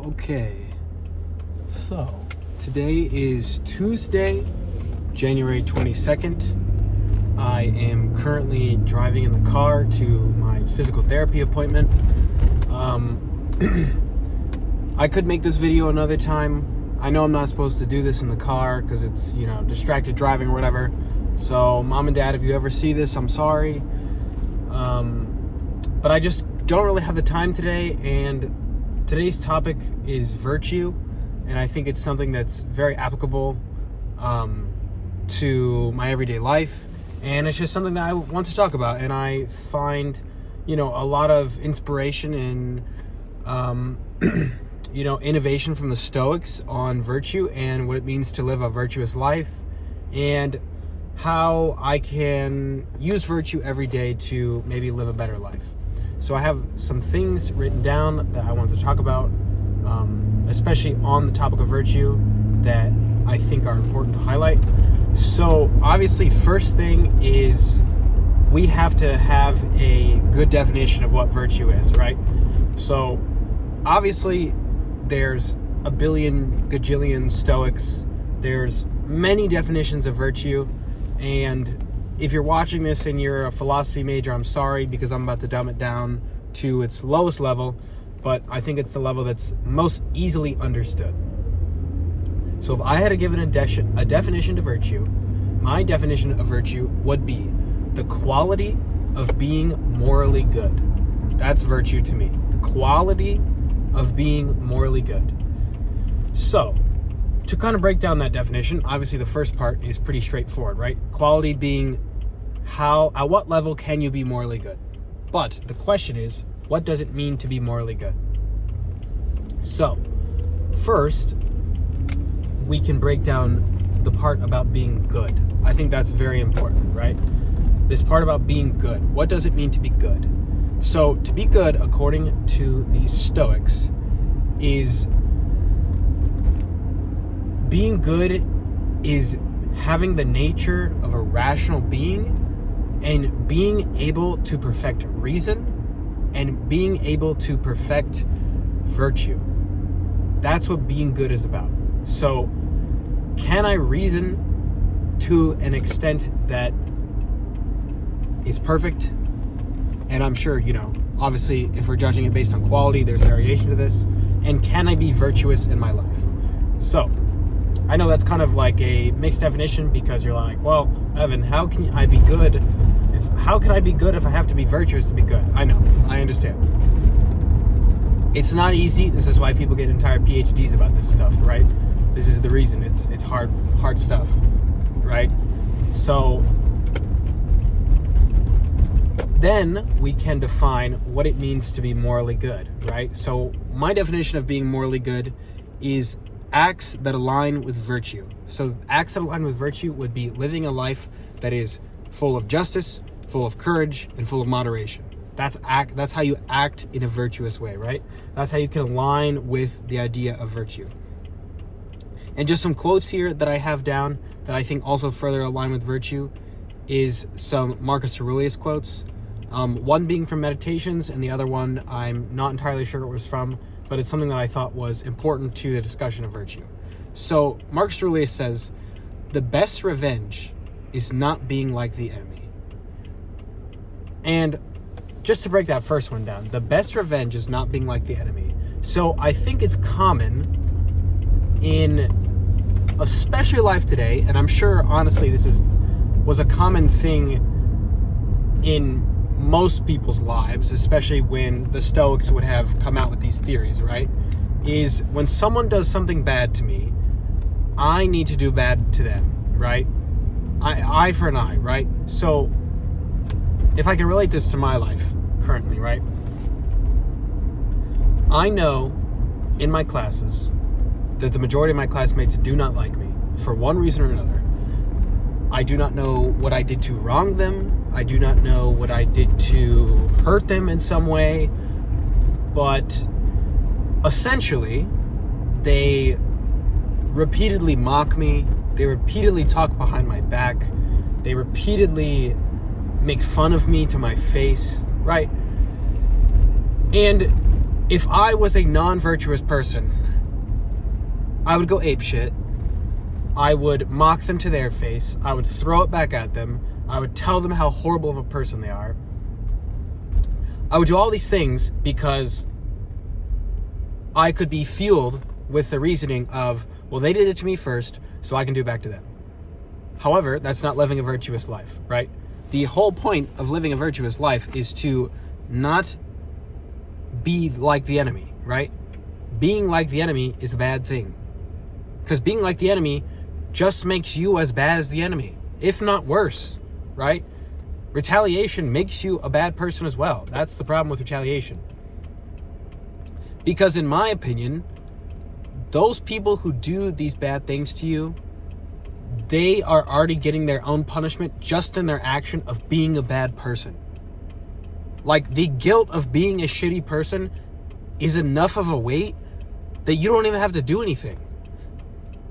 Okay, so today is Tuesday, January 22nd. I am currently driving in the car to my physical therapy appointment. I could make this video another time. I know I'm not supposed to do this in the car because it's, distracted driving or whatever. So, Mom and Dad, if you ever see this, I'm sorry. But I just don't really have the time today, and today's topic is virtue, and I think it's something that's very applicable to my everyday life, and it's just something that I want to talk about, and I find, a lot of inspiration in, innovation from the Stoics on virtue and what it means to live a virtuous life, and how I can use virtue every day to maybe live a better life. So I have some things written down that I want to talk about, especially on the topic of virtue, that I think are important to highlight. So obviously, first thing is we have to have a good definition of what virtue is, right? So obviously, there's a billion gajillion Stoics. There's many definitions of virtue, and if you're watching this and you're a philosophy major, I'm sorry, because I'm about to dumb it down to its lowest level, but I think it's the level that's most easily understood. So if I had to give a definition to virtue, my definition of virtue would be the quality of being morally good. That's virtue to me. The quality of being morally good. So, to kind of break down that definition, obviously the first part is pretty straightforward, right? Quality being at what level can you be morally good? But the question is, what does it mean to be morally good? So, first, we can break down the part about being good. I think that's very important, right? This part about being good. What does it mean to be good? So, to be good, according to the Stoics, is being good is having the nature of a rational being and being able to perfect reason and being able to perfect virtue. That's what being good is about. So, can I reason to an extent that is perfect? And I'm sure, obviously, if we're judging it based on quality, there's variation to this. And can I be virtuous in my life? So, I know that's kind of like a mixed definition, because you're like, well, Evan, how can I be good? How can I be good if I have to be virtuous to be good? I know, I understand. It's not easy. This is why people get entire PhDs about this stuff, right? This is the reason. It's hard stuff, right? So then we can define what it means to be morally good, right? So my definition of being morally good is acts that align with virtue. So acts that align with virtue would be living a life that is full of justice, full of courage, and full of moderation. That's how you act in a virtuous way, right? That's how you can align with the idea of virtue. And just some quotes here that I have down that I think also further align with virtue is some Marcus Aurelius quotes. One being from Meditations, and the other one I'm not entirely sure what it was from, but it's something that I thought was important to the discussion of virtue. So Marcus Aurelius says, "The best revenge is not being like the enemy." And just to break that first one down, the best revenge is not being like the enemy. So I think it's common in especially life today, and I'm sure honestly this was a common thing in most people's lives, especially when the Stoics would have come out with these theories, right? Is when someone does something bad to me, I need to do bad to them, right? Eye for an eye, right? So if I can relate this to my life currently, right? I know in my classes that the majority of my classmates do not like me for one reason or another. I do not know what I did to wrong them. I do not know what I did to hurt them in some way. But essentially, they repeatedly mock me. They repeatedly talk behind my back. They repeatedly make fun of me to my face, right? And if I was a non-virtuous person, I would go apeshit. I would mock them to their face. I would throw it back at them. I would tell them how horrible of a person they are. I would do all these things because I could be fueled with the reasoning of, well, they did it to me first, so I can do it back to them. However, that's not living a virtuous life, right? The whole point of living a virtuous life is to not be like the enemy, right? Being like the enemy is a bad thing. Because being like the enemy just makes you as bad as the enemy, if not worse, right? Retaliation makes you a bad person as well. That's the problem with retaliation. Because in my opinion, those people who do these bad things to you, they are already getting their own punishment just in their action of being a bad person. Like, the guilt of being a shitty person is enough of a weight that you don't even have to do anything.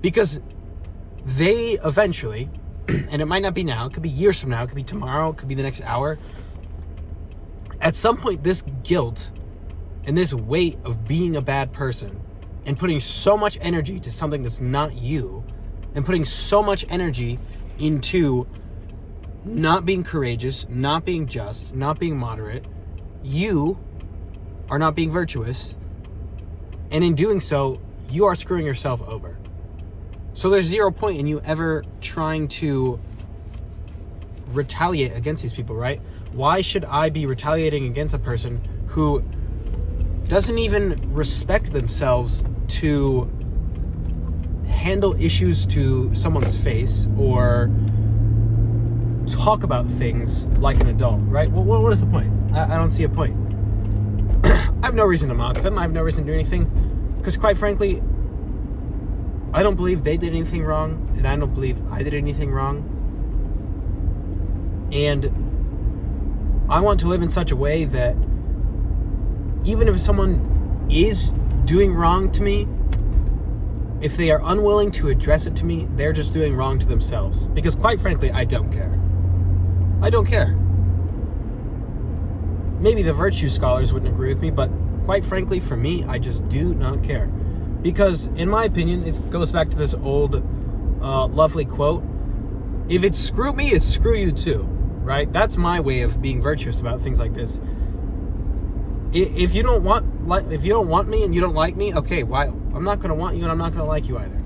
Because they eventually, and it might not be now, it could be years from now, it could be tomorrow, it could be the next hour. At some point, this guilt and this weight of being a bad person and putting so much energy to something that's not you, and putting so much energy into not being courageous, not being just, not being moderate, you are not being virtuous. And in doing so, you are screwing yourself over. So there's zero point in you ever trying to retaliate against these people, right? Why should I be retaliating against a person who doesn't even respect themselves to handle issues to someone's face or talk about things like an adult, right? Well, what is the point? I don't see a point. I have no reason to mock them. I have no reason to do anything. Because quite frankly, I don't believe they did anything wrong, and I don't believe I did anything wrong. And I want to live in such a way that even if someone is doing wrong to me, if they are unwilling to address it to me, they're just doing wrong to themselves. Because quite frankly, I don't care. I don't care. Maybe the virtue scholars wouldn't agree with me, but quite frankly, for me, I just do not care. Because in my opinion, it goes back to this old lovely quote: if it's screw me, it's screw you too, right? That's my way of being virtuous about things like this. If you don't want me and you don't like me, okay, why? I'm not going to want you and I'm not going to like you either.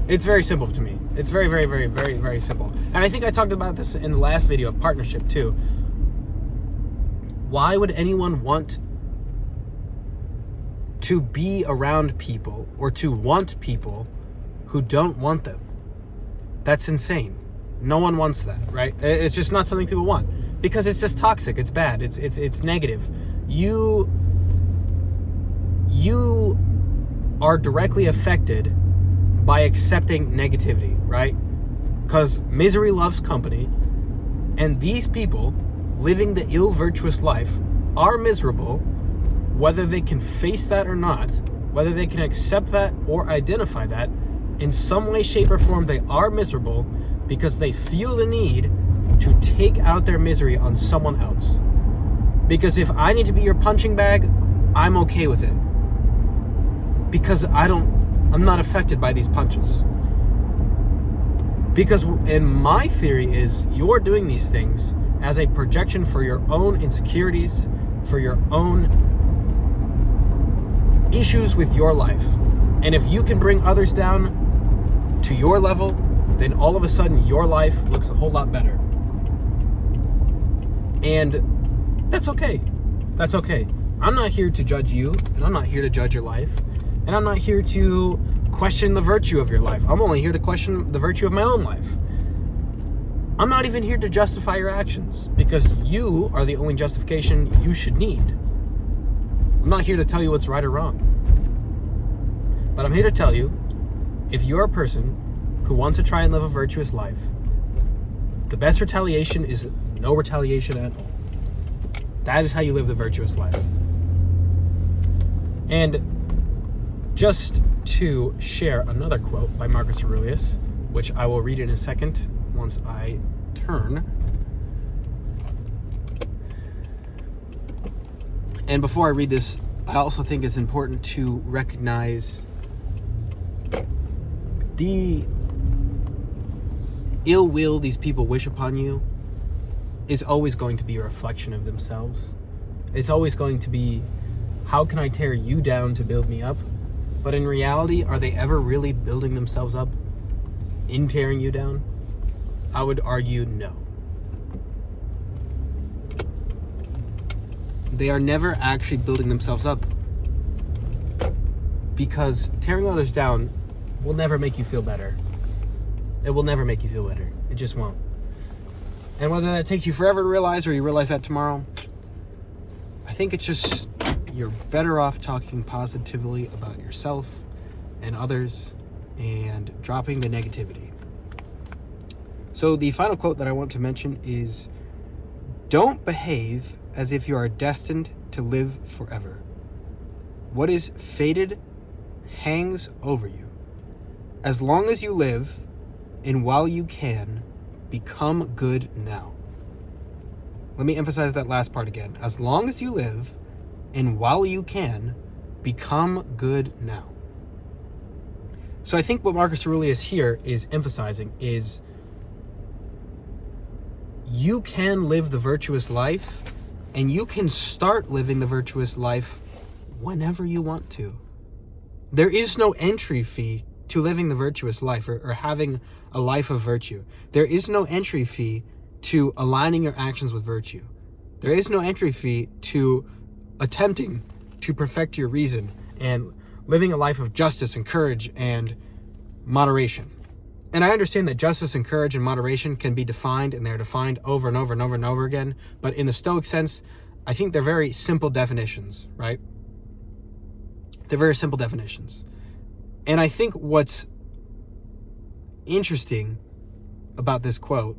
It's very simple to me. It's very, very, very, very, very simple. And I think I talked about this in the last video of partnership too. Why would anyone want to be around people or to want people who don't want them? That's insane. No one wants that, right? It's just not something people want because it's just toxic. It's bad. It's negative. You are directly affected by accepting negativity, right? Because misery loves company, and these people living the ill-virtuous life are miserable, whether they can face that or not, whether they can accept that or identify that. In some way, shape, or form, they are miserable because they feel the need to take out their misery on someone else. Because if I need to be your punching bag, I'm okay with it. Because I'm not affected by these punches. Because in my theory is you're doing these things as a projection for your own insecurities, for your own issues with your life. And if you can bring others down to your level, then all of a sudden your life looks a whole lot better. And that's okay. That's okay. I'm not here to judge you, and I'm not here to judge your life, and I'm not here to question the virtue of your life. I'm only here to question the virtue of my own life. I'm not even here to justify your actions, because you are the only justification you should need. I'm not here to tell you what's right or wrong. But I'm here to tell you, if you're a person who wants to try and live a virtuous life, the best retaliation is no retaliation at all. That is how you live the virtuous life. And just to share another quote by Marcus Aurelius, which I will read in a second once I turn. And before I read this, I also think it's important to recognize the ill will these people wish upon you is always going to be a reflection of themselves. It's always going to be, how can I tear you down to build me up? But in reality, are they ever really building themselves up in tearing you down? I would argue no. They are never actually building themselves up, because tearing others down will never make you feel better. It will never make you feel better. It just won't. And whether that takes you forever to realize or you realize that tomorrow, I think it's just you're better off talking positively about yourself and others and dropping the negativity. So the final quote that I want to mention is, "Don't behave as if you are destined to live forever. What is fated hangs over you. As long as you live, and while you can, become good now." Let me emphasize that last part again. As long as you live, and while you can, become good now. So I think what Marcus Aurelius here is emphasizing is you can live the virtuous life, and you can start living the virtuous life whenever you want to. There is no entry fee to living the virtuous life or having a life of virtue. There is no entry fee to aligning your actions with virtue. There is no entry fee to attempting to perfect your reason and living a life of justice and courage and moderation. And I understand that justice and courage and moderation can be defined, and they're defined over and over and over and over again. But in the Stoic sense, I think they're very simple definitions, right? They're very simple definitions. And I think what's interesting about this quote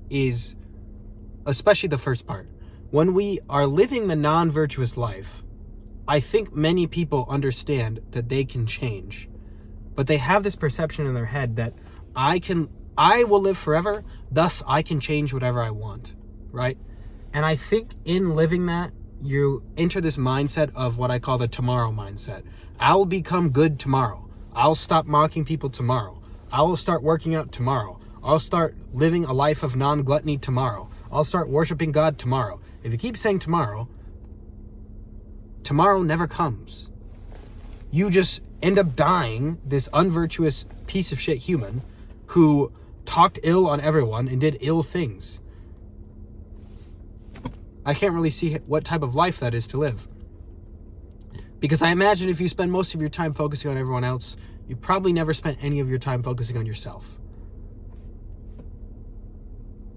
is especially the first part. When we are living the non-virtuous life, I think many people understand that they can change. But they have this perception in their head that I will live forever, thus I can change whatever I want, right? And I think in living that, you enter this mindset of what I call the tomorrow mindset. I'll become good tomorrow. I'll stop mocking people tomorrow. I will start working out tomorrow. I'll start living a life of non-gluttony tomorrow. I'll start worshiping God tomorrow. If you keep saying tomorrow, tomorrow never comes. You just end up dying this unvirtuous piece of shit human who talked ill on everyone and did ill things. I can't really see what type of life that is to live. Because I imagine if you spend most of your time focusing on everyone else, you probably never spent any of your time focusing on yourself.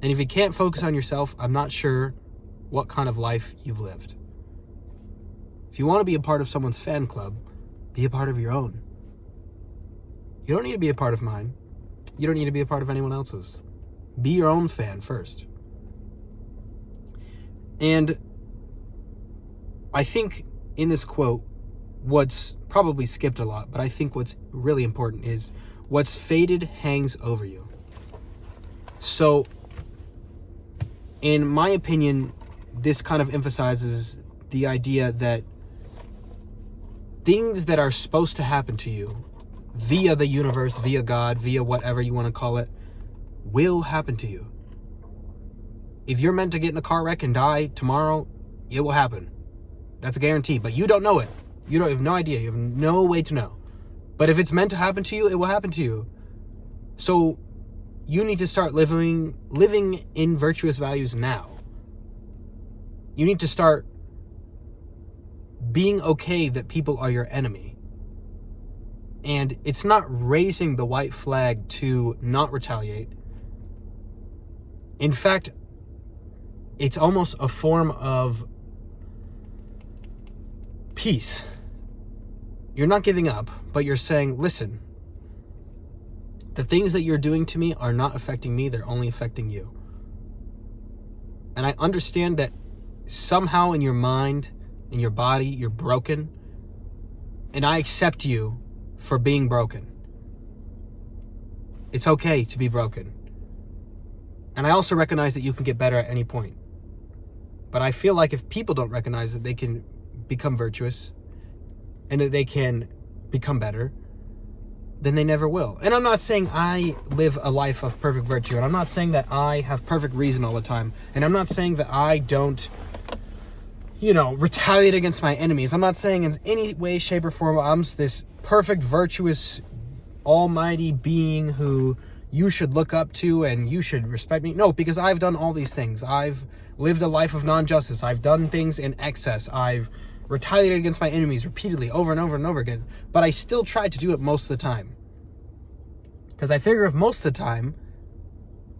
And if you can't focus on yourself, I'm not sure what kind of life you've lived. If you want to be a part of someone's fan club, be a part of your own. You don't need to be a part of mine. You don't need to be a part of anyone else's. Be your own fan first. And I think in this quote, what's probably skipped a lot, but I think what's really important is what's fated hangs over you. So, in my opinion, this kind of emphasizes the idea that things that are supposed to happen to you via the universe, via God, via whatever you want to call it, will happen to you. If you're meant to get in a car wreck and die tomorrow, it will happen. That's a guarantee, but you don't know it. You have no idea. You have no way to know. But if it's meant to happen to you, it will happen to you. So you need to start living in virtuous values now. You need to start being okay that people are your enemy. And it's not raising the white flag to not retaliate. In fact, it's almost a form of peace. You're not giving up, but you're saying, listen, the things that you're doing to me are not affecting me, they're only affecting you. And I understand that somehow in your mind, in your body, you're broken, and I accept you for being broken. It's okay to be broken. And I also recognize that you can get better at any point. But I feel like if people don't recognize that they can become virtuous, and that they can become better, then they never will. And I'm not saying I live a life of perfect virtue, and I'm not saying that I have perfect reason all the time, and I'm not saying that I don't, retaliate against my enemies. I'm not saying in any way, shape, or form I'm this perfect, virtuous, almighty being who you should look up to and you should respect me. No, because I've done all these things. I've lived a life of non-justice. I've done things in excess. I've retaliated against my enemies repeatedly over and over and over again. But I still try to do it most of the time. Because I figure if most of the time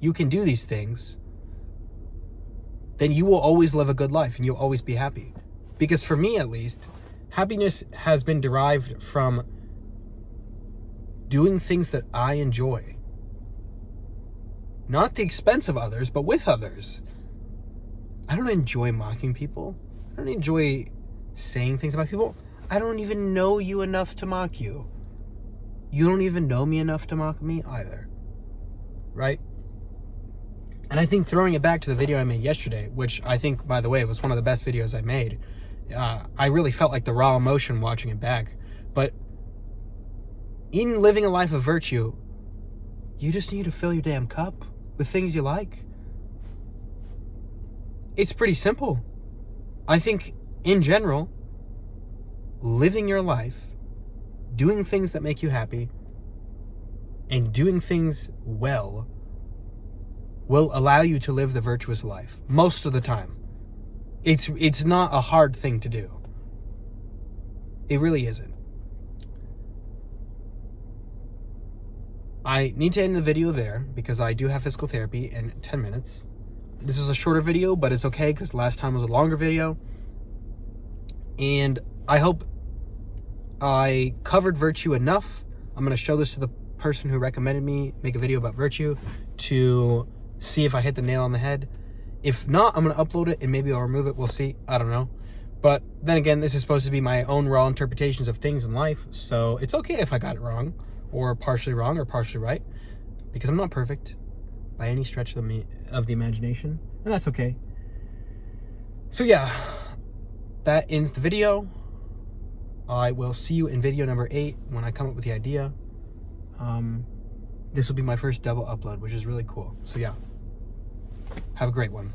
you can do these things, then you will always live a good life and you'll always be happy. Because for me, at least, happiness has been derived from doing things that I enjoy. Not at the expense of others, but with others. I don't enjoy mocking people. I don't enjoy saying things about people. I don't even know you enough to mock you. You don't even know me enough to mock me either. Right? And I think throwing it back to the video I made yesterday, which I think, by the way, was one of the best videos I made. I really felt like the raw emotion watching it back. But in living a life of virtue, you just need to fill your damn cup with things you like. It's pretty simple. I think, in general, living your life, doing things that make you happy, and doing things well will allow you to live the virtuous life most of the time. It's not a hard thing to do. It really isn't. I need to end the video there because I do have physical therapy in 10 minutes. This is a shorter video, but it's okay because last time was a longer video. And I hope I covered virtue enough. I'm going to show this to the person who recommended me make a video about virtue to see if I hit the nail on the head. If not, I'm going to upload it and maybe I'll remove it. We'll see. I don't know. But then again, this is supposed to be my own raw interpretations of things in life. So it's okay if I got it wrong or partially right, because I'm not perfect by any stretch of the imagination, and that's okay. So yeah, that ends the video. I will see you in video number 8 when I come up with the idea. This will be my first double upload, which is really cool. So yeah, have a great one.